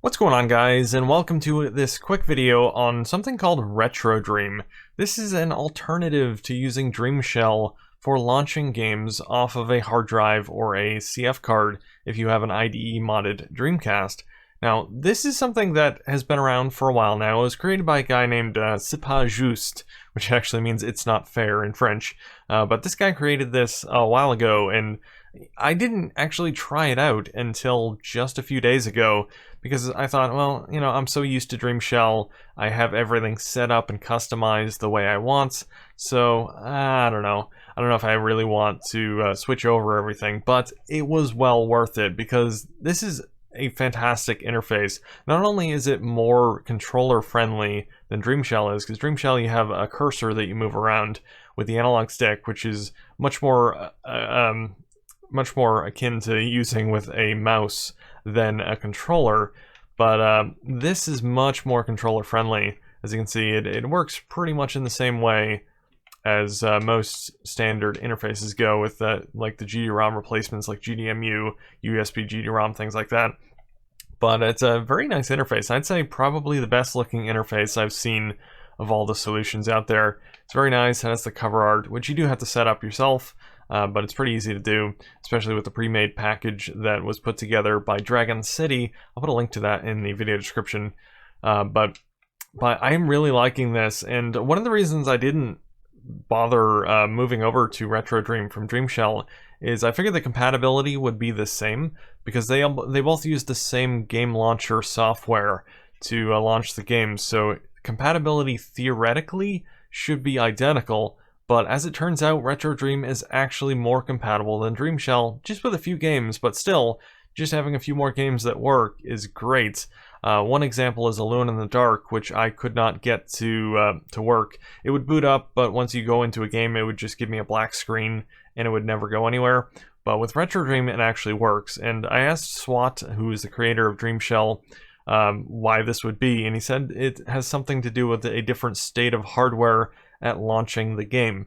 What's going on, guys, and welcome to this quick video on something called RetroDream. This is an alternative to using DreamShell for launching games off of a hard drive or a CF card if you have an IDE modded Dreamcast. Now, this is something that has been around for a while now. It was created by a guy named cpasjuste, which actually means it's not fair in French. But this guy created this a while ago, and I didn't actually try it out until just a few days ago because I thought, well, you know, I'm so used to DreamShell, I have everything set up and customized the way I want, so I don't know. I don't know if I really want to switch over everything, but it was well worth it because this is a fantastic interface. Not only is it more controller friendly than DreamShell is, because DreamShell you have a cursor that you move around with the analog stick, which is much more akin to using with a mouse than a controller, but this is much more controller friendly. As you can see, it works pretty much in the same way as most standard interfaces go with like the GD-ROM replacements like GDMU, USB GD-ROM, things like that. But it's a very nice interface. I'd say probably the best looking interface I've seen of all the solutions out there. It's very nice, and it's the cover art, which you do have to set up yourself. But it's pretty easy to do, especially with the pre-made package that was put together by DragonCity. I'll put a link to that in the video description. But I'm really liking this, and one of the reasons I didn't bother moving over to RetroDream from DreamShell is I figured the compatibility would be the same because they both use the same game launcher software to launch the games. So compatibility theoretically should be identical. But as it turns out, RetroDream is actually more compatible than DreamShell, just with a few games, but still, just having a few more games that work is great. One example is Alone in the Dark, which I could not get to work. It would boot up, but once you go into a game, it would just give me a black screen, and it would never go anywhere. But with RetroDream, it actually works. And I asked Swat, who is the creator of DreamShell, why this would be, and he said it has something to do with a different state of hardware at launching the game.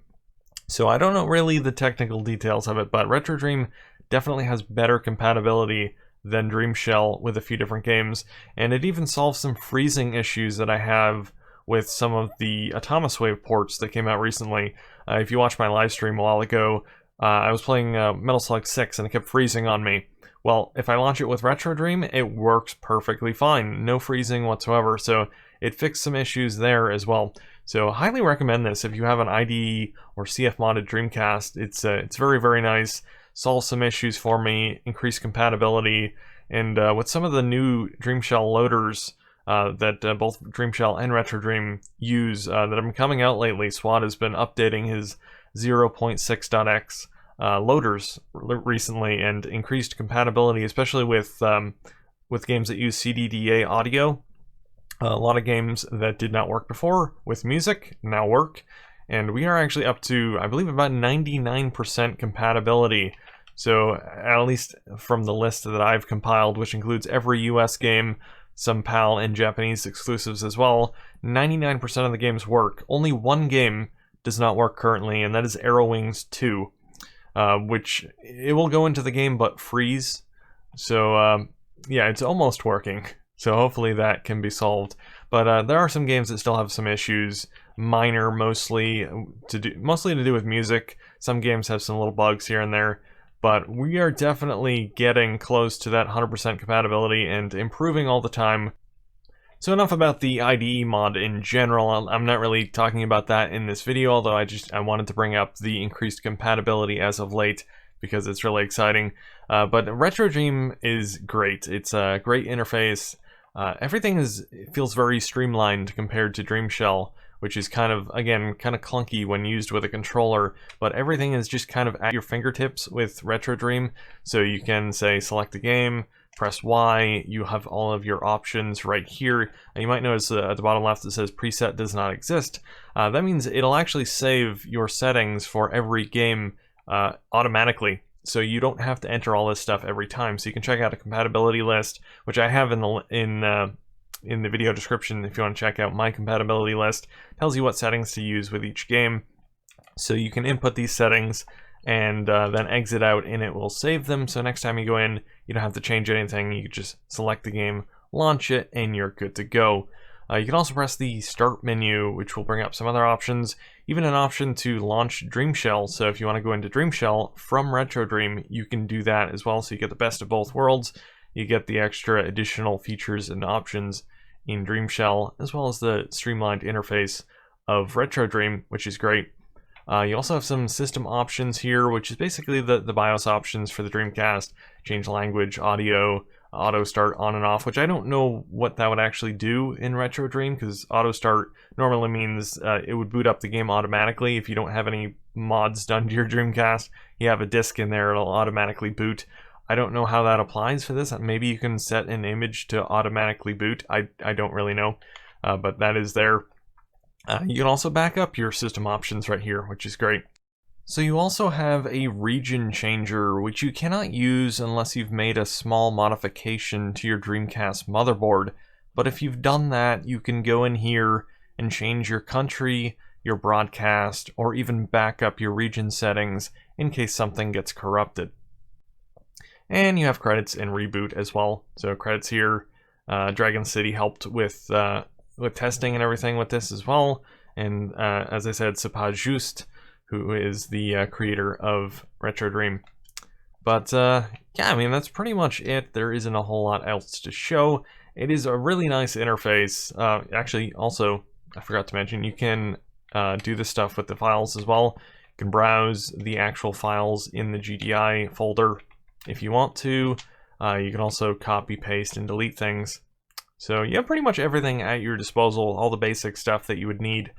So I don't know really the technical details of it, but RetroDream definitely has better compatibility than DreamShell with a few different games, and it even solves some freezing issues that I have with some of the Atomiswave ports that came out recently. If you watched my live stream a while ago, I was playing Metal Slug 6 and it kept freezing on me. Well, if I launch it with RetroDream, it works perfectly fine, no freezing whatsoever, so it fixed some issues there as well. So highly recommend this if you have an IDE or CF modded Dreamcast. It's very, very nice. Solves some issues for me, increased compatibility, and with some of the new DreamShell loaders that both DreamShell and RetroDream use that have been coming out lately, Swat has been updating his 0.6.x loaders recently and increased compatibility, especially with games that use CDDA audio. A lot of games that did not work before with music now work, and we are actually up to, I believe, about 99% compatibility. So at least from the list that I've compiled, which includes every US game, some PAL and Japanese exclusives as well, 99% of the games work. Only one game does not work currently, and that is Arrow Wings 2, which it will go into the game but freeze. So yeah, it's almost working. So hopefully that can be solved. But there are some games that still have some issues, minor mostly to do with music. Some games have some little bugs here and there, but we are definitely getting close to that 100% compatibility and improving all the time. So enough about the IDE mod in general. I'm not really talking about that in this video, although I wanted to bring up the increased compatibility as of late because it's really exciting. But RetroDream is great. It's a great interface. Everything feels very streamlined compared to DreamShell, which is kind of clunky when used with a controller, but everything is just kind of at your fingertips with RetroDream. So you can say select a game, press Y, you have all of your options right here. And you might notice at the bottom left it says preset does not exist. That means it'll actually save your settings for every game automatically. So you don't have to enter all this stuff every time. So you can check out a compatibility list, which I have in the video description if you want to check out my compatibility list. It tells you what settings to use with each game. So you can input these settings and then exit out, and it will save them. So next time you go in, you don't have to change anything. You can just select the game launch it, and you're good to go. You can also press the Start menu, which will bring up some other options, even an option to launch DreamShell. So if you want to go into DreamShell from RetroDream, you can do that as well. So you get the best of both worlds. You get the extra additional features and options in DreamShell, as well as the streamlined interface of RetroDream, which is great. You also have some system options here, which is basically the BIOS options for the Dreamcast, change language, audio, auto start on and off, which I don't know what that would actually do in RetroDream, because auto start normally means it would boot up the game automatically. If you don't have any mods done to your Dreamcast, you have a disk in there, it'll automatically boot. I don't know how that applies for this. Maybe you can set an image to automatically boot. I don't really know, but that is there. You can also back up your system options right here, which is great. So you also have a region changer, which you cannot use unless you've made a small modification to your Dreamcast motherboard. But if you've done that, you can go in here and change your country, your broadcast, or even back up your region settings in case something gets corrupted. And you have credits and reboot as well. So credits here, DragonCity helped with testing and everything with this as well. And as I said, cpasjuste, who is the creator of RetroDream. But yeah, I mean, that's pretty much it. There isn't a whole lot else to show. It is a really nice interface. Actually, also, I forgot to mention, you can do this stuff with the files as well. You can browse the actual files in the GDI folder if you want to. You can also copy, paste, and delete things. So you have pretty much everything at your disposal, all the basic stuff that you would need,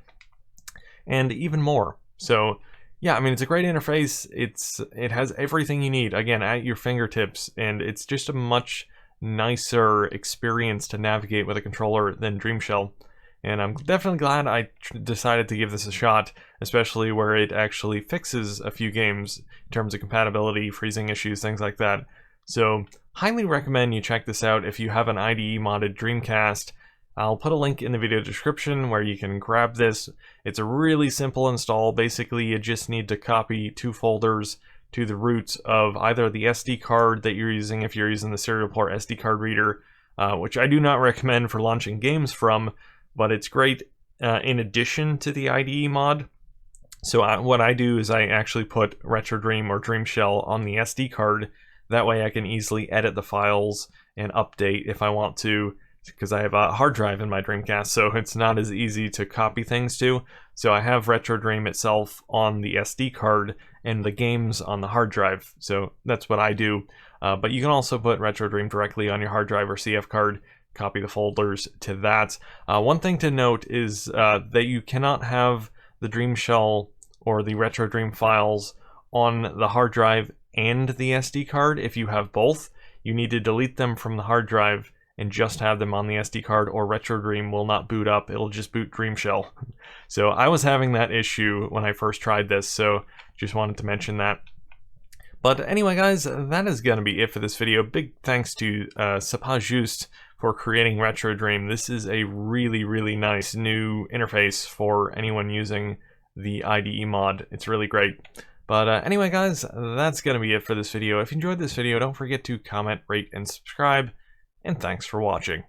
and even more. So yeah, I mean, it's a great interface. It has everything you need, again, at your fingertips, and it's just a much nicer experience to navigate with a controller than DreamShell. And I'm definitely glad I decided to give this a shot, especially where it actually fixes a few games in terms of compatibility, freezing issues, things like that. So highly recommend you check this out if you have an IDE modded Dreamcast. I'll put a link in the video description where you can grab this. It's a really simple install. Basically, you just need to copy 2 folders to the root of either the SD card that you're using if you're using the serial port SD card reader, which I do not recommend for launching games from, but it's great in addition to the IDE mod. So what I do is I actually put RetroDream or DreamShell on the SD card. That way I can easily edit the files and update if I want to, because I have a hard drive in my Dreamcast, so it's not as easy to copy things to. So I have RetroDream itself on the SD card and the games on the hard drive. So that's what I do. But you can also put RetroDream directly on your hard drive or CF card, copy the folders to that. One thing to note is that you cannot have the DreamShell or the RetroDream files on the hard drive and the SD card. If you have both, you need to delete them from the hard drive and just have them on the SD card, or RetroDream will not boot up. It'll just boot DreamShell. So I was having that issue when I first tried this, so just wanted to mention that. But anyway, guys, that is going to be it for this video. Big thanks to cpasjuste for creating RetroDream. This is a really, really nice new interface for anyone using the IDE mod. It's really great. But anyway, guys, that's going to be it for this video. If you enjoyed this video, don't forget to comment, rate, and subscribe. And thanks for watching.